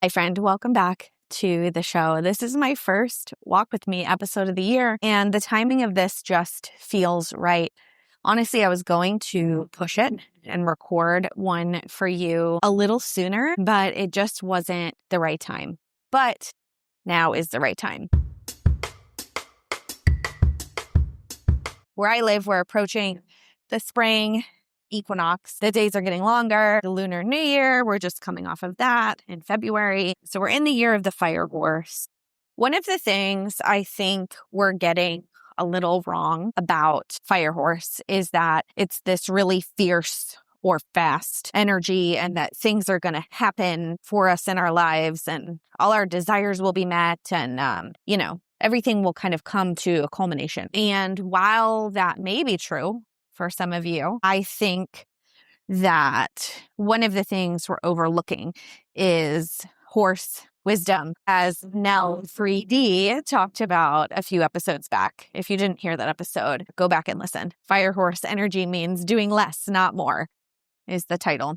Hi, friend. Welcome back to the show. This is my first Walk With Me episode of the year, and the timing of this just feels right. Honestly, I was going to push it and record one for you a little sooner, but it just wasn't the right time. But now is the right time. Where I live, we're approaching the spring equinox. The days are getting longer. The Lunar New Year, we're just coming off of that in February. So we're in the year of the fire horse. One of the things I think we're getting a little wrong about fire horse is that it's this really fierce or fast energy, and that things are going to happen for us in our lives and all our desires will be met, and everything will kind of come to a culmination. And while that may be true for some of you, I think that one of the things we're overlooking is horse wisdom, as Nell 3D talked about a few episodes back. If you didn't hear that episode, go back and listen. Fire horse energy means doing less, not more, is the title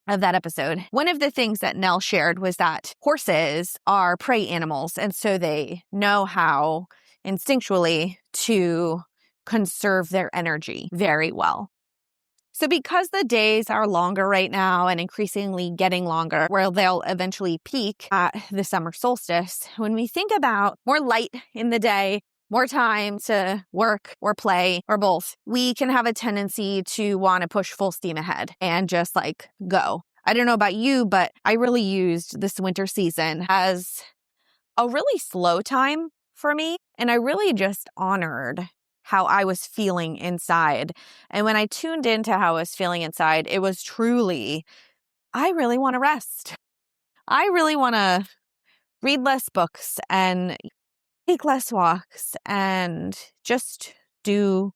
of that episode. One of the things that Nell shared was that horses are prey animals, and so they know how instinctually to conserve their energy very well. So because the days are longer right now and increasingly getting longer, where they'll eventually peak at the summer solstice, when we think about more light in the day, more time to work or play or both, we can have a tendency to want to push full steam ahead and just go. I don't know about you, but I really used this winter season as a really slow time for me. And I really just honored how I was feeling inside. And when I tuned into how I was feeling inside, it was truly, I really want to rest. I really want to read less books and take less walks and just do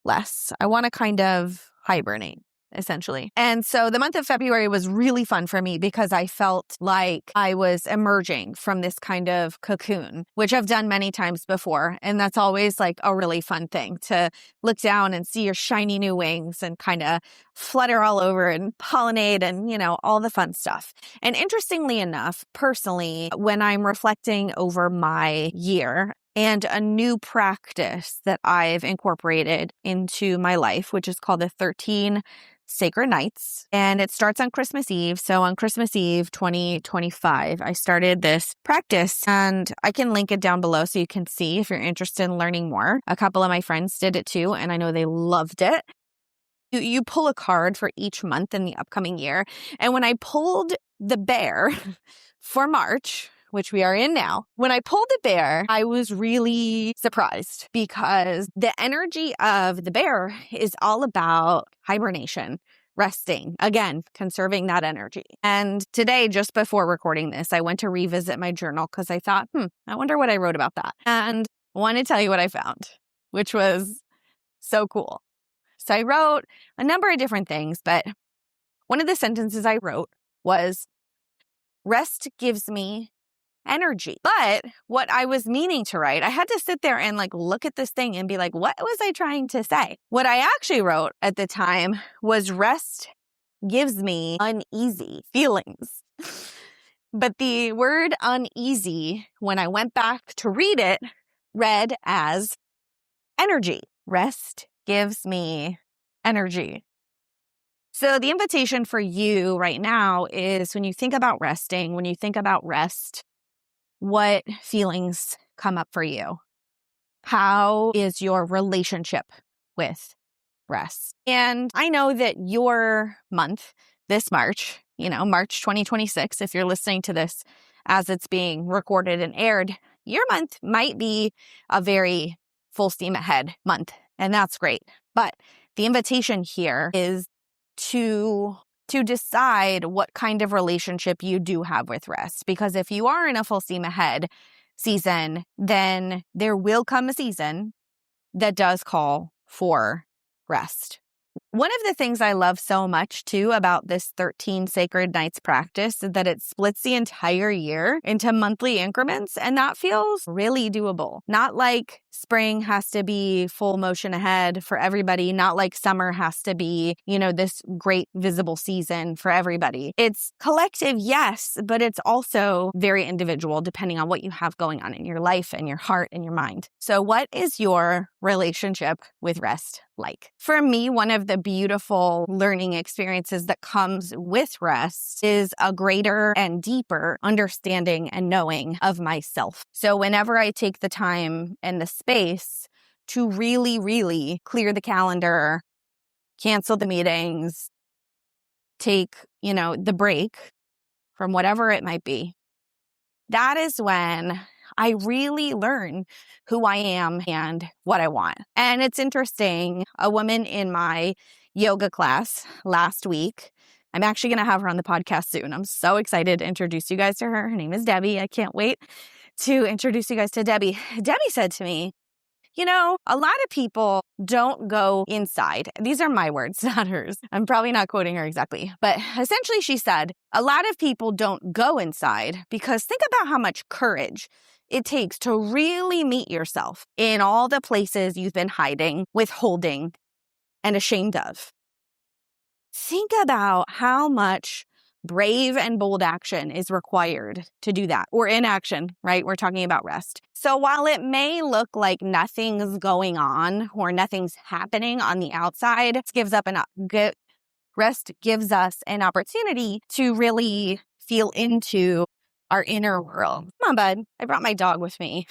less. I want to kind of hibernate, essentially. And so the month of February was really fun for me because I felt like I was emerging from this kind of cocoon, which I've done many times before. And that's always a really fun thing, to look down and see your shiny new wings and kind of flutter all over and pollinate and, all the fun stuff. And interestingly enough, personally, when I'm reflecting over my year, and a new practice that I've incorporated into my life, which is called the 13 Sacred Nights. And it starts on Christmas Eve. So on Christmas Eve, 2025, I started this practice, and I can link it down below so you can see if you're interested in learning more. A couple of my friends did it too, and I know they loved it. You pull a card for each month in the upcoming year. And when I pulled the bear for March, which we are in now, when I pulled the bear, I was really surprised because the energy of the bear is all about hibernation, resting, again, conserving that energy. And today, just before recording this, I went to revisit my journal because I thought, I wonder what I wrote about that. And I want to tell you what I found, which was so cool. So I wrote a number of different things, but one of the sentences I wrote was, rest gives me energy. But what I was meaning to write, I had to sit there and look at this thing and be like, what was I trying to say? What I actually wrote at the time was, rest gives me uneasy feelings. But the word uneasy, when I went back to read it, read as energy. Rest gives me energy. So the invitation for you right now is, when you think about resting, when you think about rest, what feelings come up for you? How is your relationship with rest? And I know that your month, this March, March 2026, if you're listening to this as it's being recorded and aired, your month might be a very full steam ahead month, and that's great. But the invitation here is to decide what kind of relationship you do have with rest. Because if you are in a full steam ahead season, then there will come a season that does call for rest. One of the things I love so much too about this 13 sacred nights practice is that it splits the entire year into monthly increments, and that feels really doable. Not like spring has to be full motion ahead for everybody, not like summer has to be, this great visible season for everybody. It's collective, yes, but it's also very individual depending on what you have going on in your life and your heart and your mind. So what is your relationship with rest like? For me, one of the beautiful learning experiences that comes with rest is a greater and deeper understanding and knowing of myself. So whenever I take the time and the space to really, really clear the calendar, cancel the meetings, take, the break from whatever it might be, that is when I really learn who I am and what I want. And it's interesting, a woman in my yoga class last week, I'm actually going to have her on the podcast soon. I'm so excited to introduce you guys to her. Her name is Debbie. I can't wait to introduce you guys to Debbie. Debbie said to me, a lot of people don't go inside. These are my words, not hers. I'm probably not quoting her exactly. But essentially she said, a lot of people don't go inside because think about how much courage it takes to really meet yourself in all the places you've been hiding, withholding, and ashamed of. Think about how much brave and bold action is required to do that, or inaction, right? We're talking about rest. So while it may look like nothing's going on or nothing's happening on the outside, rest gives us an opportunity to really feel into our inner world. Come on, bud. I brought my dog with me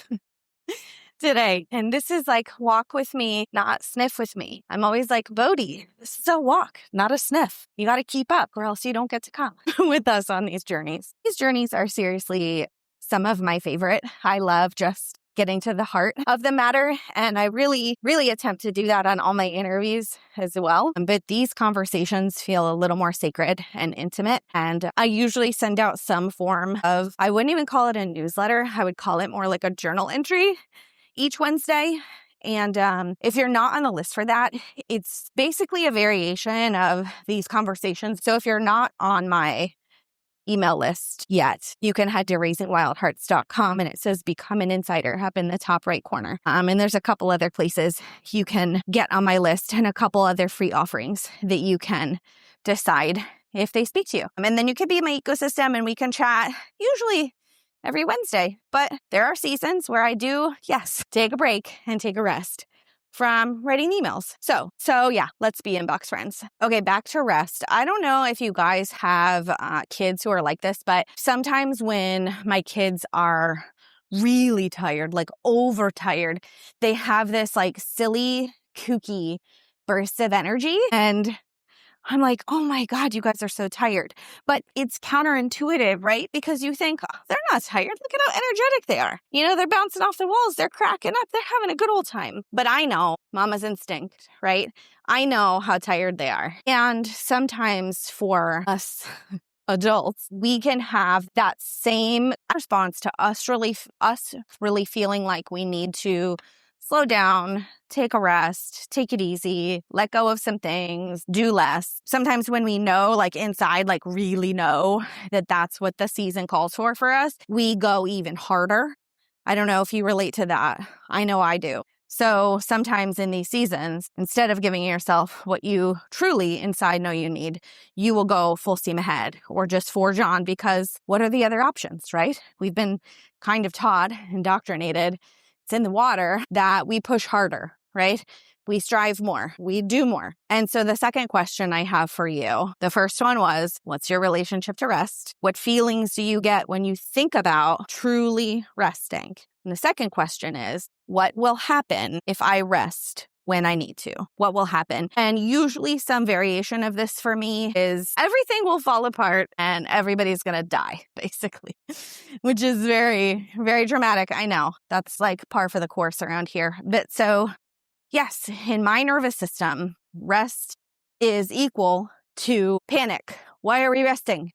today. And this is like walk with me, not sniff with me. I'm always like, Bodhi, this is a walk, not a sniff. You got to keep up or else you don't get to come with us on these journeys. These journeys are seriously some of my favorite. I love just getting to the heart of the matter. And I really, really attempt to do that on all my interviews as well. But these conversations feel a little more sacred and intimate. And I usually send out some form of, I wouldn't even call it a newsletter. I would call it more like a journal entry each Wednesday. And if you're not on the list for that, it's basically a variation of these conversations. So if you're not on my email list yet, you can head to raisingwildhearts.com and it says Become an Insider up in the top right corner. And there's a couple other places you can get on my list and a couple other free offerings that you can decide if they speak to you. And then you can be in my ecosystem and we can chat usually every Wednesday. But there are seasons where I do, yes, take a break and take a rest from writing emails. So yeah, let's be inbox friends. Okay, back to rest. I don't know if you guys have kids who are like this, but sometimes when my kids are really tired, like overtired, they have this like silly, kooky burst of energy. And I'm like, oh my God, you guys are so tired. But it's counterintuitive, right? Because you think, oh, they're not tired. Look at how energetic they are. They're bouncing off the walls. They're cracking up. They're having a good old time. But I know mama's instinct, right? I know how tired they are. And sometimes for us adults, we can have that same response to us really feeling like we need to slow down, take a rest, take it easy, let go of some things, do less. Sometimes when we know, like inside, like really know that that's what the season calls for us, we go even harder. I don't know if you relate to that. I know I do. So sometimes in these seasons, instead of giving yourself what you truly inside know you need, you will go full steam ahead or just forge on because what are the other options, right? We've been kind of taught, indoctrinated, it's in the water that we push harder, right? We strive more, we do more. And so the second question I have for you, the first one was, what's your relationship to rest? What feelings do you get when you think about truly resting? And the second question is, what will happen if I rest when I need to? What will happen? And usually some variation of this for me is everything will fall apart and everybody's going to die, basically, which is very, very dramatic. I know that's like par for the course around here. But so yes, in my nervous system, rest is equal to panic. Why are we resting?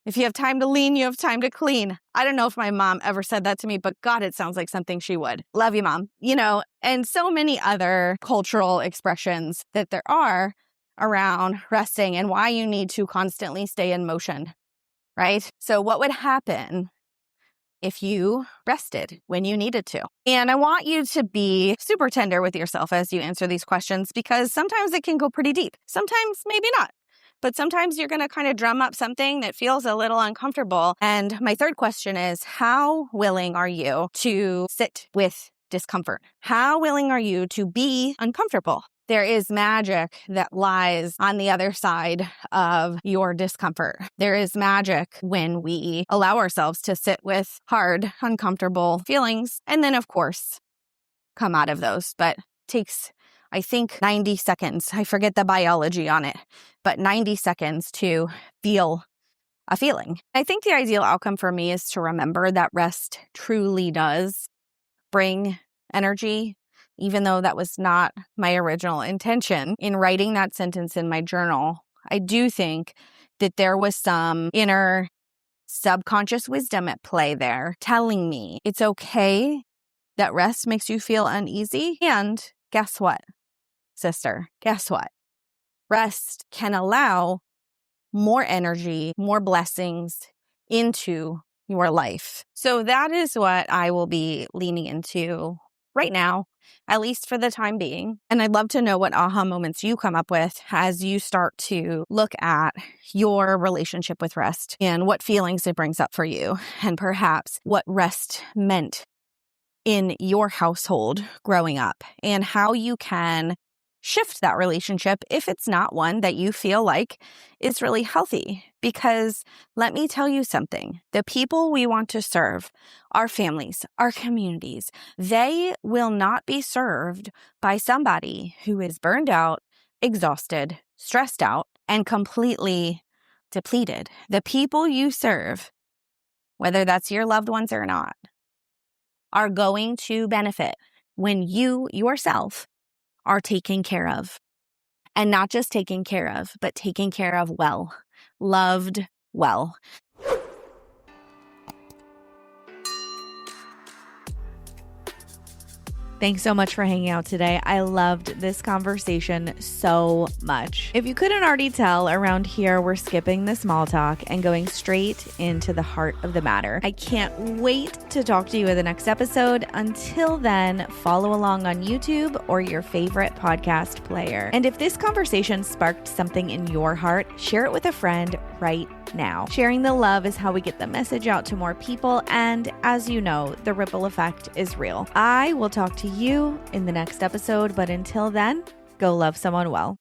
If you have time to lean, you have time to clean. I don't know if my mom ever said that to me, but God, it sounds like something she would. Love you, Mom. And so many other cultural expressions that there are around resting and why you need to constantly stay in motion, right? So what would happen if you rested when you needed to? And I want you to be super tender with yourself as you answer these questions, because sometimes it can go pretty deep. Sometimes maybe not. But sometimes you're going to kind of drum up something that feels a little uncomfortable. And my third question is, how willing are you to sit with discomfort? How willing are you to be uncomfortable? There is magic that lies on the other side of your discomfort. There is magic when we allow ourselves to sit with hard, uncomfortable feelings, and then, of course, come out of those. But it takes, I think, 90 seconds. I forget the biology on it, but 90 seconds to feel a feeling. I think the ideal outcome for me is to remember that rest truly does bring energy, even though that was not my original intention in writing that sentence in my journal. I do think that there was some inner subconscious wisdom at play there telling me it's okay that rest makes you feel uneasy. And guess what, sister? Guess what? Rest can allow more energy, more blessings into your life. So that is what I will be leaning into right now, at least for the time being. And I'd love to know what aha moments you come up with as you start to look at your relationship with rest and what feelings it brings up for you, and perhaps what rest meant in your household growing up, and how you can shift that relationship if it's not one that you feel like is really healthy. Because let me tell you something, the people we want to serve, our families, our communities, they will not be served by somebody who is burned out, exhausted, stressed out, and completely depleted. The people you serve, whether that's your loved ones or not, are going to benefit when you yourself are taken care of. And not just taken care of, but taken care of well, loved well. Thanks so much for hanging out today. I loved this conversation so much. If you couldn't already tell, around here, we're skipping the small talk and going straight into the heart of the matter. I can't wait to talk to you in the next episode. Until then, follow along on YouTube or your favorite podcast player. And if this conversation sparked something in your heart, share it with a friend right now. Sharing the love is how we get the message out to more people. And as you know, the ripple effect is real. I will talk to you in the next episode, but until then, go love someone well.